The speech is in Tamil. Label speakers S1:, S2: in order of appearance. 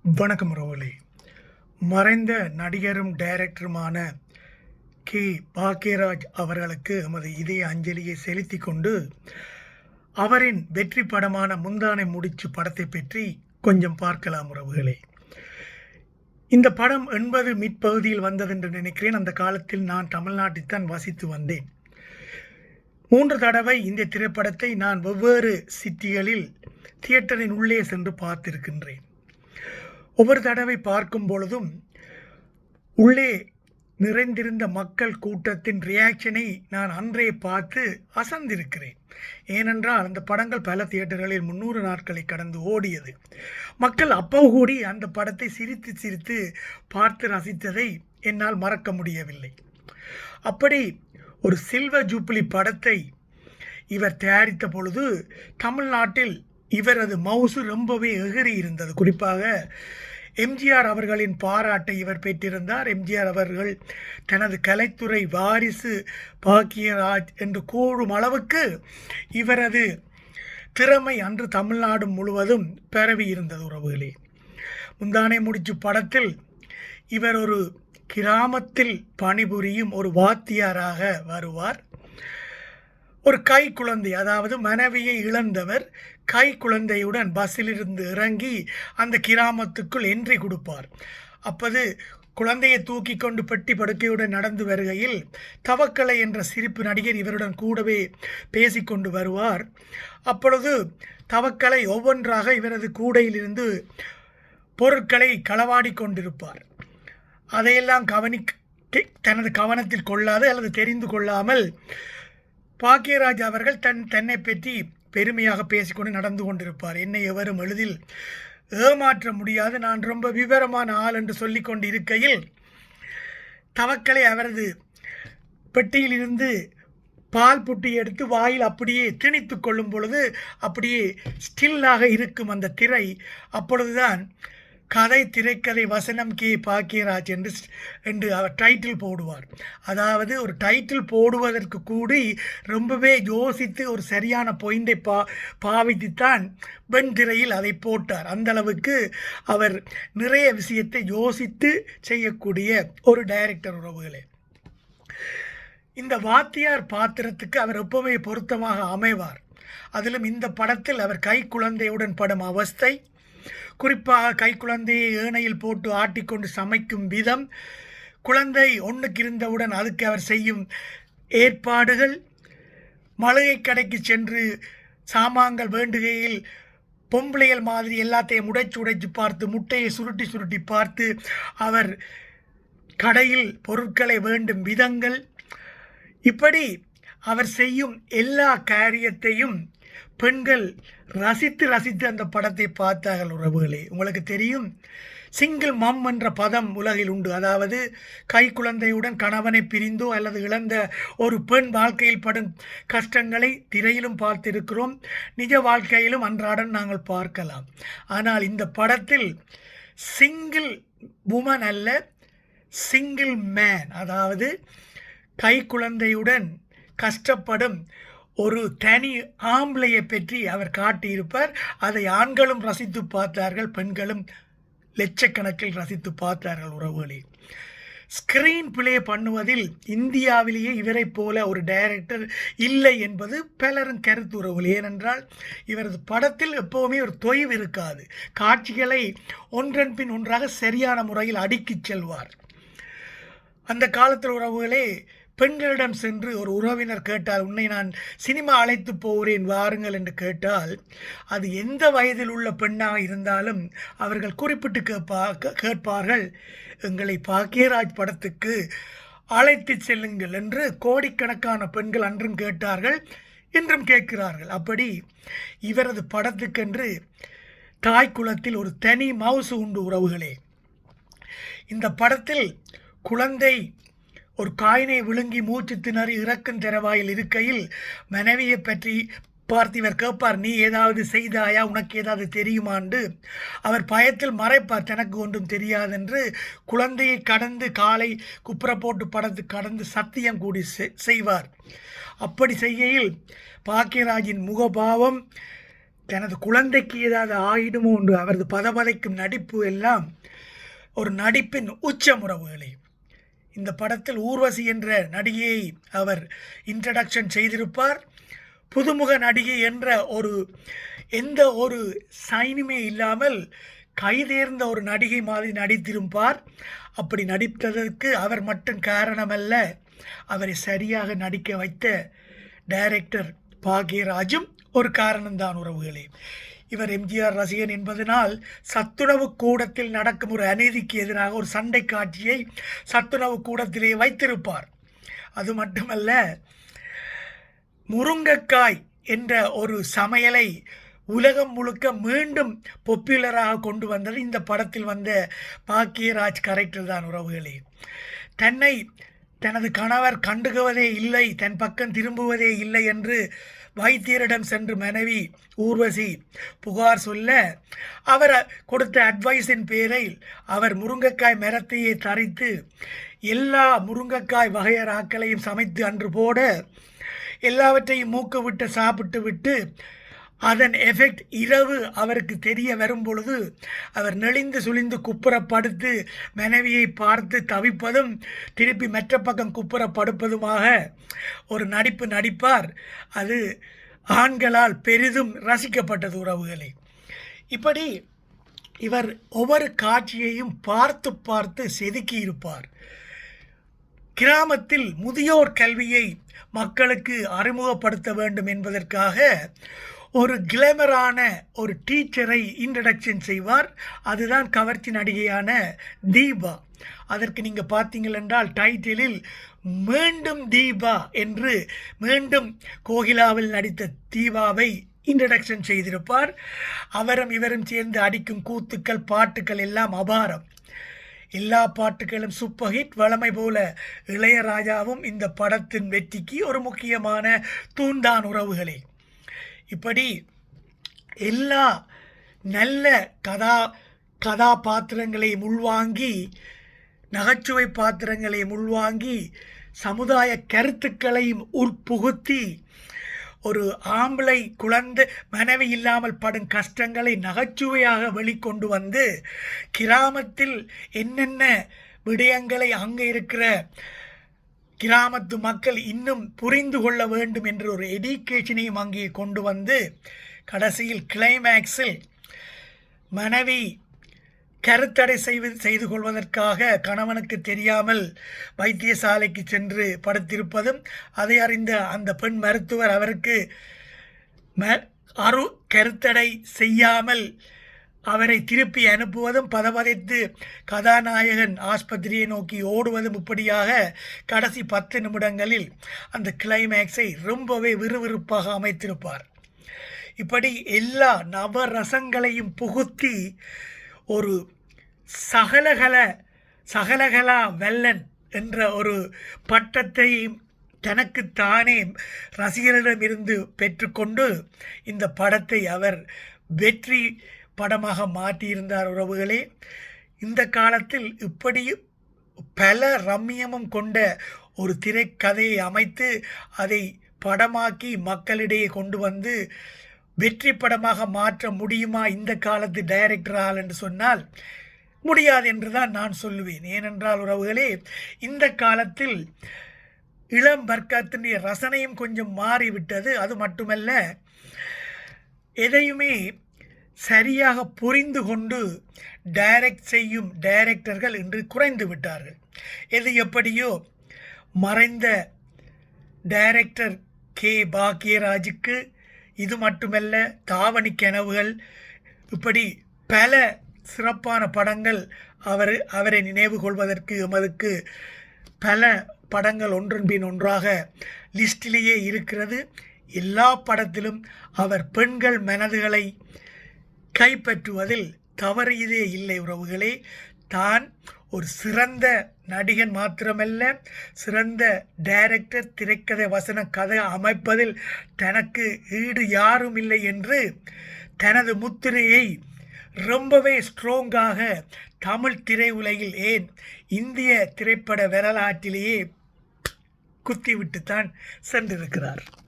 S1: வணக்கம் உறவுகளே. மறைந்த நடிகரும் டைரக்டருமான கே. பாக்யராஜ் அவர்களுக்கு எமது இதய அஞ்சலியை செலுத்திக் கொண்டு, அவரின் வெற்றி படமான முந்தானை முடிச்சு படத்தை பற்றி கொஞ்சம் பார்க்கலாம் உறவுகளே. இந்த படம் 80 மிற்பகுதியில் வந்தது என்று நினைக்கிறேன். அந்த காலத்தில் நான் தமிழ்நாட்டில்தான் வசித்து வந்தேன். 3 தடவை இந்த திரைப்படத்தை நான் வெவ்வேறு சிட்டிகளில் தியேட்டரின் உள்ளே சென்று பார்த்திருக்கின்றேன். ஒவ்வொரு தடவை பார்க்கும் பொழுதும் உள்ளே நிறைந்திருந்த மக்கள் கூட்டத்தின் ரியாக்ஷனை நான் அன்றே பார்த்து அசந்திருக்கிறேன். ஏனென்றால் அந்த படங்கள் பல தியேட்டர்களில் 300 நாட்களை கடந்து ஓடியது. மக்கள் அப்போ கூடி அந்த படத்தை சிரித்து சிரித்து பார்த்து ரசித்ததை என்னால் மறக்க முடியவில்லை. அப்படி ஒரு சில்வர் ஜூப்ளி படத்தை இவர் தயாரித்த பொழுது தமிழ்நாட்டில் இவரது மவுசு ரொம்பவே எகிரி இருந்தது. குறிப்பாக எம்ஜிஆர் அவர்களின் பாராட்டை இவர் பெற்றிருந்தார். எம்ஜிஆர் அவர்கள் தனது கலைத்துறை வாரிசு பாக்யராஜ் என்று கூறும் அளவுக்கு இவரது திறமை அன்று தமிழ்நாடு முழுவதும் பரவி இருந்தது உறவுகளே. முந்தானை முடிச்சு படத்தில் இவர் ஒரு கிராமத்தில் பணிபுரியும் ஒரு வாத்தியாராக வருவார். ஒரு கை குழந்தை, அதாவது மனைவியை இழந்தவர் கை குழந்தையுடன் பஸ்ஸிலிருந்து இறங்கி அந்த கிராமத்துக்குள் என்ட்ரி கொடுப்பார். அப்போது குழந்தையை தூக்கி கொண்டு பெட்டி படுக்கையுடன் நடந்து வருகையில் தவக்கலை என்ற சிரிப்பு நடிகர் இவருடன் கூடவே பேசிக்கொண்டு வருவார். அப்பொழுது தவக்கலை ஒவ்வொன்றாக இவரது கூடையிலிருந்து பொருட்களை களவாடி கொண்டிருப்பார். அதையெல்லாம் தனது கவனத்தில் கொள்ளாது அல்லது தெரிந்து கொள்ளாமல் பாக்யராஜ் அவர்கள் தன்னை பற்றி பெருமையாக பேசிக்கொண்டு நடந்து கொண்டிருப்பார். என்னை எவரும் எளிதில் ஏமாற்ற முடியாது, நான் ரொம்ப விவரமான ஆள் என்று சொல்லி கொண்டு இருக்கையில் தவக்கலை அவரது பெட்டியிலிருந்து பால் புட்டி எடுத்து வாயில் அப்படியே திணித்து கொள்ளும் பொழுது அப்படியே ஸ்டில்லாக இருக்கும் அந்த திரை. அப்பொழுதுதான் கதை, திரைக்கதை, வசனம் கே. பாக்யராஜ் என்று அவர் டைட்டில் போடுவார். அதாவது ஒரு டைட்டில் போடுவதற்கு கூடி ரொம்பவே யோசித்து ஒரு சரியான பாயிண்டை பாவித்துத்தான் வெண்திரையில் அதை போட்டார். அந்தளவுக்கு அவர் நிறைய விஷயத்தை யோசித்து செய்யக்கூடிய ஒரு டைரக்டர் உறவுகளே. இந்த வாத்தியார் பாத்திரத்துக்கு அவர் எப்பவுமே பொருத்தமாக அமைவார். அதிலும் இந்த படத்தில் அவர் கை குழந்தையுடன் படும் அவஸ்தை, குறிப்பாக கை குழந்தையை ஏனையில் போட்டு ஆட்டிக்கொண்டு சமைக்கும் விதம், குழந்தை ஒன்றுக்கு இருந்தவுடன் அதுக்கு அவர் செய்யும் ஏற்பாடுகள், மளிகை கடைக்கு சென்று சாமான்கள் வேண்டுகையில் பொம்பளைகள் மாதிரி எல்லாத்தையும் உடைச்சு பார்த்து, முட்டையை சுருட்டி சுருட்டி பார்த்து அவர் கடையில் பொருட்களை வேண்டும் விதங்கள், இப்படி அவர் செய்யும் எல்லா காரியத்தையும் பெண்கள் ரசித்து அந்த படத்தை பார்த்தார்கள் உறவுகளே. உங்களுக்கு தெரியும், சிங்கிள் மம் என்ற பதம் உலகில் உண்டு. அதாவது கை குழந்தையுடன் கணவனை பிரிந்தோ அல்லது இழந்த ஒரு பெண் வாழ்க்கையில் படும் கஷ்டங்களை திரையிலும் பார்த்திருக்கிறோம், நிஜ வாழ்க்கையிலும் அன்றாடம் நாங்கள் பார்க்கலாம். ஆனால் இந்த படத்தில் சிங்கிள் உமன் அல்ல, சிங்கிள் மேன், அதாவது கை குழந்தையுடன் கஷ்டப்படும் ஒரு தனி ஆம்பளையை பற்றி அவர் காட்டியிருப்பார். அதை ஆண்களும் ரசித்து பார்த்தார்கள், பெண்களும் லட்சக்கணக்கில் ரசித்து பார்த்தார்கள் உறவுகளே. ஸ்கிரீன் பிளே பண்ணுவதில் இந்தியாவிலேயே இவரை போல ஒரு டைரக்டர் இல்லை என்பது பலரும் கருத்து உறவுகள். ஏனென்றால் இவரது படத்தில் எப்போவுமே ஒரு தொய்வு இருக்காது. காட்சிகளை ஒன்றன் பின் ஒன்றாக சரியான முறையில் அடுக்கிச் செல்வார். அந்த காலத்தில் உறவுகளே, பெண்களிடம் சென்று ஒரு உறவினர் கேட்டால், உன்னை நான் சினிமா அழைத்து போகிறேன் வாருங்கள் என்று கேட்டால், அது எந்த வயதில் உள்ள பெண்ணாக இருந்தாலும் அவர்கள் குறிப்பிட்டு கேட்பார்கள், எங்களை பாக்யராஜ் படத்துக்கு அழைத்து செல்லுங்கள் என்று. கோடிக்கணக்கான பெண்கள் அன்றும் கேட்டார்கள், இன்றும் கேட்கிறார்கள். அப்படி இவரது படத்துக்கென்று தாய் குலத்தில் ஒரு தனி மவுசு உண்டு உறவுகளே. இந்த படத்தில் குழந்தை ஒரு காயினை விழுங்கி மூச்சு திணறி இறக்கும் தரவாயில் இருக்கையில் மனைவியை பற்றி பார்த்து இவர் கேட்பார், நீ ஏதாவது செய்தாயா, உனக்கு ஏதாவது தெரியுமாண்டு. அவர் பயத்தில் மறைப்பார், தனக்கு ஒன்றும் தெரியாதென்று. குழந்தையை கடந்து காலை குப்புற போட்டு படத்து கடந்து சத்தியம் கூடி செய்வார். அப்படி செய்கையில் பாக்யராஜின் முகபாவம் தனது குழந்தைக்கு ஏதாவது ஆயிடுமோ என்று அவரது பதபதைக்கும் நடிப்பு எல்லாம் ஒரு நடிப்பின் உச்சமுறவுகளே. இந்த படத்தில் ஊர்வசி என்ற நடிகையை அவர் இன்ட்ரடக்ஷன் செய்திருப்பார். புதுமுக நடிகை என்ற எந்த ஒரு சைனுமே இல்லாமல் கைதேர்ந்த ஒரு நடிகை மாதிரி நடித்திருப்பார். அப்படி நடித்ததற்கு அவர் மட்டும் காரணமல்ல, அவரை சரியாக நடிக்க வைத்த டைரக்டர் பாக்யராஜும் ஒரு காரணம்தான் உறவுகளே. இவர் எம்ஜிஆர் ரசிகன் என்பதனால் சத்துணவு கூடத்தில் நடக்கும் ஒரு அநீதிக்கு எதிராக ஒரு சண்டை காட்சியை சத்துணவு கூடத்திலே வைத்திருப்பார். அது மட்டுமல்ல, முருங்கைக்காய் என்ற ஒரு சமையலை உலகம் முழுக்க மீண்டும் பாப்புலராக கொண்டு வந்தது இந்த படத்தில் வந்த பாக்யராஜ் கேரக்டர் தான் உறவுகளே. தனது கணவர் கண்டுகுவதே இல்லை, தன் பக்கம் திரும்புவதே இல்லை என்று வைத்தியரிடம் சென்று மனைவி ஊர்வசி புகார் சொல்ல, அவர் கொடுத்த அட்வைஸின் பேரில் அவர் முருங்கைக்காய் மரத்தையே தரித்து எல்லா முருங்கைக்காய் வகையராக்களையும் சமைத்து அன்று போட எல்லாவற்றையும் மூக்கு விட்டு சாப்பிட்டு விட்டு அதன் எஃபெக்ட் இரவு அவருக்கு தெரிய வரும் பொழுது அவர் நெளிந்து சுழிந்து குப்புறப்படுத்து மனைவியை பார்த்து தவிப்பதும் திருப்பி மற்ற பக்கம் குப்புறப்படுப்பதுமாக ஒரு நடிப்பு நடிப்பார். அது ஆண்களால் பெரிதும் ரசிக்கப்பட்டது உறவுகளே. இப்படி இவர் ஒவ்வொரு காட்சியையும் பார்த்து பார்த்து செதுக்கி இருப்பார். கிராமத்தில் முதியோர் கல்வியை மக்களுக்கு அறிமுகப்படுத்த வேண்டும் என்பதற்காக ஒரு கிளாமரான ஒரு டீச்சரை இன்ட்ரடக்ஷன் செய்வார். அதுதான் கவர்ச்சி நடிகையான தீபா. அதற்கு நீங்கள் பார்த்தீங்கள் என்றால் டைட்டிலில் மீண்டும் தீபா என்று மீண்டும் கோகிலாவில் நடித்த தீபாவை இன்ட்ரடக்ஷன் செய்திருப்பார். அவரும் இவரும் சேர்ந்து அடிக்கும் கூத்துக்கள் பாட்டுக்கள் எல்லாம் அபாரம். எல்லா பாட்டுகளும் சூப்பர் ஹிட். வழமை போல இளையராஜாவும் இந்த படத்தின் வெற்றிக்கு ஒரு முக்கியமான தூண்டான் உறவுகளே. இப்படி எல்லா நல்ல கதாபாத்திரங்களையும் உள்வாங்கி, நகைச்சுவை பாத்திரங்களையும் உள்வாங்கி, சமுதாய கருத்துக்களையும் உட்புகுத்தி, ஒரு ஆம்பளை குழந்தை மனைவி இல்லாமல் படும் கஷ்டங்களை நகைச்சுவையாக வெளிக்கொண்டு வந்து கிராமத்தில் என்னென்ன விடயங்களை அங்கே இருக்கிற கிராமத்து மக்கள் இன்னும் புரிந்து கொள்ள வேண்டும் என்ற ஒரு எடுகேஷனையும் அங்கே கொண்டு வந்து கடைசியில் கிளைமேக்ஸில் மனைவி கருத்தடை செய்து கொள்வதற்காக கணவனுக்கு தெரியாமல் வைத்தியசாலைக்கு சென்று படுத்திருப்பதும், அதை அறிந்த அந்த பெண் மருத்துவர் அவருக்கு கருத்தடை செய்யாமல் அவரை திருப்பி அனுப்புவதும், பதவதைத்து கதாநாயகன் ஆஸ்பத்திரியை நோக்கி ஓடுவதும், இப்படியாக கடைசி 10 நிமிடங்களில் அந்த கிளைமேக்ஸை ரொம்பவே விறுவிறுப்பாக அமைத்திருப்பார். இப்படி எல்லா நவரசங்களையும் புகுத்தி ஒரு சகலகலா வெல்லன் என்ற ஒரு பட்டத்தை தனக்குத்தானே ரசிகர்களிடமிருந்து பெற்றுக்கொண்டு இந்த படத்தை அவர் வெற்றி படமாக மாற்றியிருந்தார் உறவுகளே. இந்த காலத்தில் இப்படி பல ரம்மியமும் கொண்ட ஒரு திரைக்கதையை அமைத்து அதை படமாக்கி மக்களிடையே கொண்டு வந்து வெற்றி படமாக மாற்ற முடியுமா இந்த காலத்து டைரக்டரால் என்று சொன்னால் முடியாது என்று தான் நான் சொல்லுவேன். ஏனென்றால் உறவுகளே, இந்த காலத்தில் இளம் வர்க்கத்தினுடைய ரசனையும் கொஞ்சம் மாறிவிட்டது. அது மட்டுமல்ல, எதையுமே சரியாக புரிந்து கொண்டு டைரக்ட் செய்யும் டைரக்டர்கள் இன்று குறைந்து விட்டார்கள். எது எப்படியோ மறைந்த டைரக்டர் கே பாக்யராஜுக்கு இது மட்டுமல்ல, தாவணி கனவுகள், இப்படி பல சிறப்பான படங்கள் அவரை நினைவு கொள்வதற்கு எமதுக்கு பல படங்கள் ஒன்றன் பின் ஒன்றாக லிஸ்டிலேயே இருக்கிறது. எல்லா படத்திலும் அவர் பெண்கள் மனதுகளை கைப்பற்றுவதில் தவறியதே இல்லை உறவுகளே. தான் ஒரு சிறந்த நடிகன் மாத்திரமல்ல, சிறந்த டைரக்டர், திரைக்கதை வசன கதை அமைப்பதில் தனக்கு ஈடு யாரும் இல்லை என்று தனது முத்திரையை ரொம்பவே ஸ்ட்ராங்காக தமிழ் திரையுலகில், ஏன் இந்திய திரைப்பட வரலாற்றிலேயே குத்திவிட்டு தான் சென்றிருக்கிறார்.